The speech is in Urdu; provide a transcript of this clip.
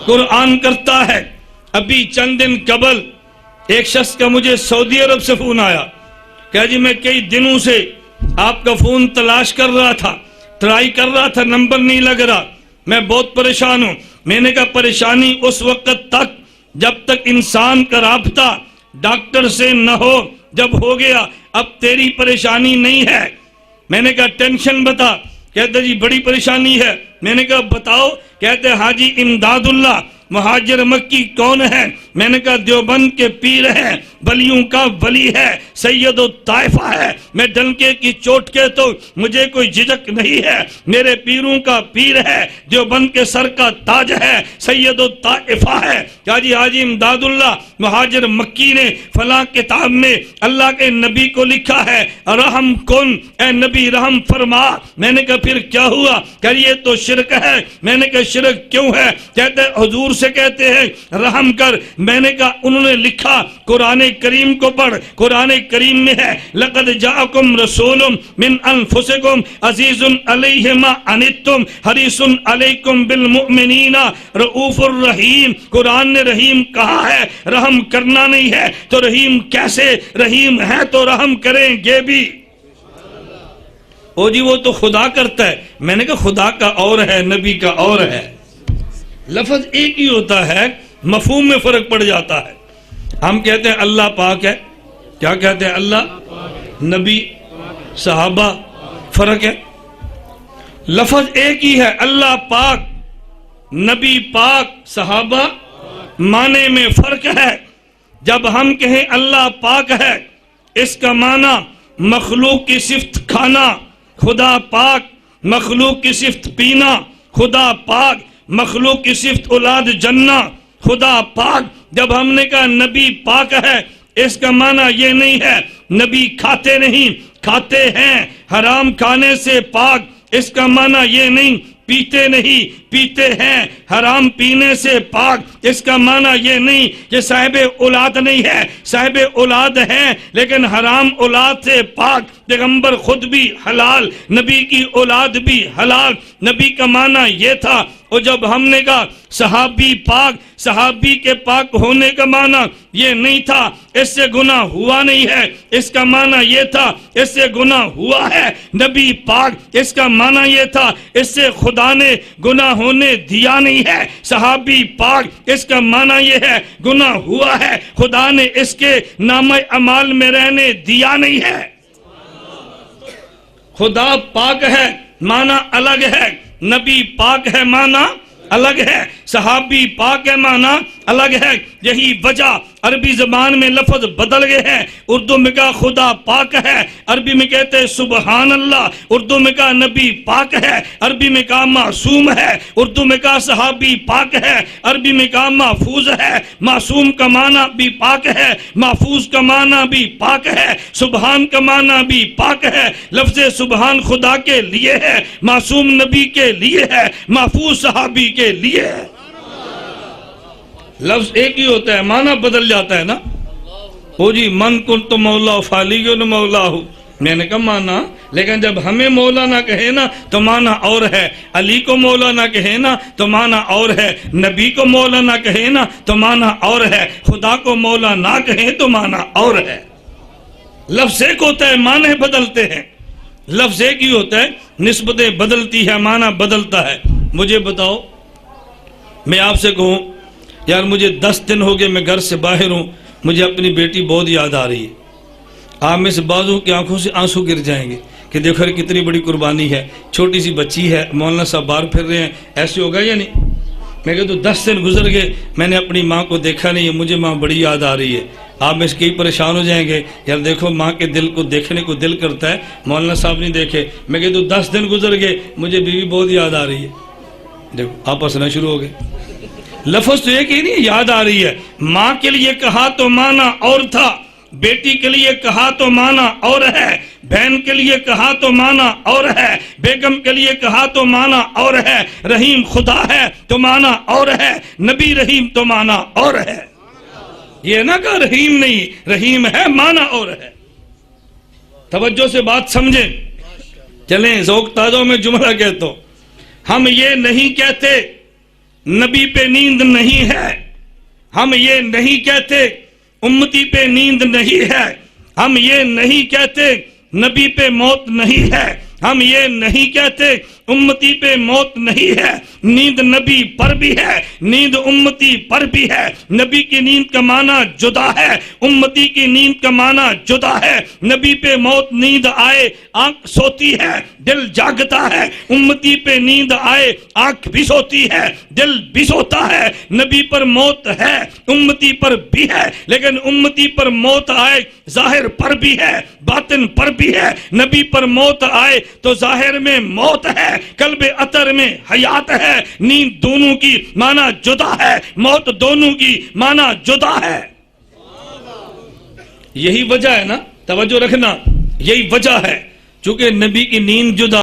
قرآن کرتا ہے۔ ابھی چند دن قبل ایک شخص کا مجھے سعودی عرب سے فون آیا کہ جی میں کئی دنوں سے آپ کا فون تلاش کر رہا تھا، ٹرائی کر رہا تھا، نمبر نہیں لگ رہا، میں بہت پریشان ہوں۔ میں نے کہا پریشانی اس وقت تک جب تک انسان کا رابطہ ڈاکٹر سے نہ ہو، جب ہو گیا اب تیری پریشانی نہیں ہے۔ میں نے کہا ٹینشن بتا، کہتے جی بڑی پریشانی ہے۔ میں نے کہا بتاؤ، کہتے حاجی امداد اللہ مہاجر مکی کون ہے؟ میں نے کہا دیوبند کے پیر ہیں، ولیوں کا ولی ہے، سید الطائفہ ہے۔ میں ڈنکے کی چوٹ کے تو مجھے کوئی جھجک نہیں ہے، میرے پیروں کا پیر ہے، دیوبند کے سر کا تاج ہے، سید الطائفہ ہے۔ کیا جی حاجی امداد اللہ مہاجر مکی نے فلاں کتاب میں اللہ کے نبی کو لکھا ہے رحم کن، اے نبی رحم فرما۔ میں نے کہا پھر کیا ہوا؟ کہ یہ تو شرک ہے۔ میں نے کہا شرک کیوں ہے؟ کہتے حضور سے کہتے ہیں رحم کر۔ میں نے کہا انہوں نے لکھا قرآن کریم کو پڑھ، قرآن کریم میں ہے لقد جاءکم رسول من انفسکم عزیز علیہ ما عنتم حریص علیکم بالمؤمنین رؤوف الرحیم۔ قرآن نے رحیم کہا ہے، رحم کرنا نہیں ہے تو رحیم کیسے؟ رحیم ہے تو رحم کریں گے بھی۔ او جی وہ تو خدا کرتا ہے۔ میں نے کہا خدا کا اور ہے، نبی کا اور ہے۔ لفظ ایک ہی ہوتا ہے، مفہوم میں فرق پڑ جاتا ہے۔ ہم کہتے ہیں اللہ پاک ہے، کیا کہتے ہیں؟ اللہ، نبی، صحابہ، فرق ہے۔ لفظ ایک ہی ہے، اللہ پاک، نبی پاک، صحابہ، معنی میں فرق ہے۔ جب ہم کہیں اللہ پاک ہے، اس کا معنی مخلوق کی صفت کھانا، خدا پاک، مخلوق کی صفت پینا، خدا پاک، مخلوق کی صفت اولاد جنہ، خدا پاک۔ جب ہم نے کہا نبی پاک ہے، اس کا معنی یہ نہیں ہے نبی کھاتے نہیں، کھاتے ہیں، حرام کھانے سے پاک، اس کا معنی یہ نہیں پیتے نہیں، پیتے ہیں، حرام پینے سے پاک، اس کا معنی یہ نہیں کہ صاحب اولاد نہیں ہے، صاحب اولاد ہیں لیکن حرام اولاد سے پاک۔ پیغمبر خود بھی حلال، نبی کی اولاد بھی حلال۔ نبی کا معنی یہ تھا۔ اور جب ہم نے کہا صحابی پاک، صحابی کے پاک ہونے کا معنی یہ نہیں تھا اس سے گناہ ہوا نہیں ہے، اس کا معنی یہ تھا اس سے گناہ ہوا ہے۔ نبی پاک، اس کا معنی یہ تھا اس سے خدا نے گناہ ہونے دیا نہیں ہے۔ صحابی پاک، اس کا معنی یہ ہے گناہ ہوا ہے، خدا نے اس کے نامہ اعمال میں رہنے دیا نہیں ہے۔ خدا پاک ہے، معنی الگ ہے، نبی پاک ہے، معنی الگ ہے، صحابی پاک ہے، معنی الگ ہے۔ یہی وجہ عربی زبان میں لفظ بدل گئے ہیں۔ اردو میں کہا خدا پاک ہے، عربی میں کہتے ہیں سبحان اللہ، اردو میں کہا نبی پاک ہے، عربی میں کہا معصوم ہے، اردو میں کہا صحابی پاک ہے، عربی میں کہا محفوظ ہے۔ معصوم کا معنی بھی پاک ہے، محفوظ کا معنی بھی پاک ہے، سبحان کا معنی بھی پاک ہے۔ لفظ سبحان خدا کے لیے ہے، معصوم نبی کے لیے ہے، محفوظ صحابی کے لیے ہے۔ لفظ ایک ہی ہوتا ہے، معنی بدل جاتا ہے نا۔ ہو جی من کنت مولا فعلی مولا ہوں، میں نے کہا معنی، لیکن جب ہمیں مولا نہ کہے نا تو معنی اور ہے، علی کو مولا نہ کہے نا تو معنی اور ہے، نبی کو مولا نہ کہے نا تو معنی اور ہے، خدا کو مولا نہ کہے تو معنی اور ہے۔ لفظ ایک ہوتا ہے، معنی بدلتے ہیں۔ لفظ ایک ہی ہوتا ہے، نسبتیں بدلتی ہے، معنی بدلتا ہے۔ مجھے بتاؤ، میں آپ سے کہوں یار مجھے 10 دن ہو گئے میں گھر سے باہر ہوں، مجھے اپنی بیٹی بہت یاد آ رہی ہے، آپ میں سے بعضوں کی آنکھوں سے آنسو گر جائیں گے کہ دیکھو کتنی بڑی قربانی ہے، چھوٹی سی بچی ہے، مولانا صاحب باہر پھر رہے ہیں، ایسے ہوگا یا نہیں؟ میں کہتا ہوں 10 دن گزر گئے میں نے اپنی ماں کو دیکھا نہیں ہے، مجھے ماں بڑی یاد آ رہی ہے۔ آپ میں سے کئی پریشان ہو جائیں گے، یار دیکھو ماں کے دل کو دیکھنے کو دل کرتا ہے، مولانا صاحب نہیں دیکھے۔ میں کہتا ہوں 10 دن گزر گئے مجھے بیوی بہت یاد آ رہی ہے، دیکھو آپ ہنسنا شروع ہو گئے۔ لفظ تو ایک ہی نہیں، یاد آ رہی ہے۔ ماں کے لیے کہا تو معنی اور تھا، بیٹی کے لیے کہا تو معنی اور ہے، بہن کے لیے کہا تو معنی اور ہے، بیگم کے لیے کہا تو معنی اور ہے، رحیم خدا ہے تو معنی اور ہے، نبی رحیم تو معنی اور ہے۔ یہ نہ کہ رحیم نہیں، رحیم ہے، معنی اور ہے۔ توجہ سے بات سمجھیں، چلیں ذوق تازہ میں جملہ کہتا ہوں۔ ہم یہ نہیں کہتے نبی پہ نیند نہیں ہے، ہم یہ نہیں کہتے امتی پہ نیند نہیں ہے، ہم یہ نہیں کہتے نبی پہ موت نہیں ہے، ہم یہ نہیں کہتے امتی پہ موت نہیں ہے۔ نیند نبی پر بھی ہے، نیند امتی پر بھی ہے۔ نبی کی نیند کا معنی جدا ہے، امتی کی نیند کا معنی جدا ہے۔ نبی پہ موت نیند آئے آنکھ سوتی ہے، دل جاگتا ہے۔ امتی پہ نیند آئے آنکھ بھی سوتی ہے، دل بھی سوتا ہے۔ نبی پر موت ہے، امتی پر بھی ہے، لیکن امتی پر موت آئے ظاہر پر بھی ہے، باطن پر بھی ہے۔ نبی پر موت آئے تو ظاہر میں موت ہے، قلب اطہر میں حیات ہے۔ نیند دونوں کی معنی جدا ہے، موت دونوں کی معنی جدا ہے۔ یہی وجہ ہے نا، توجہ رکھنا، یہی وجہ ہے چونکہ نبی کی نیند جدا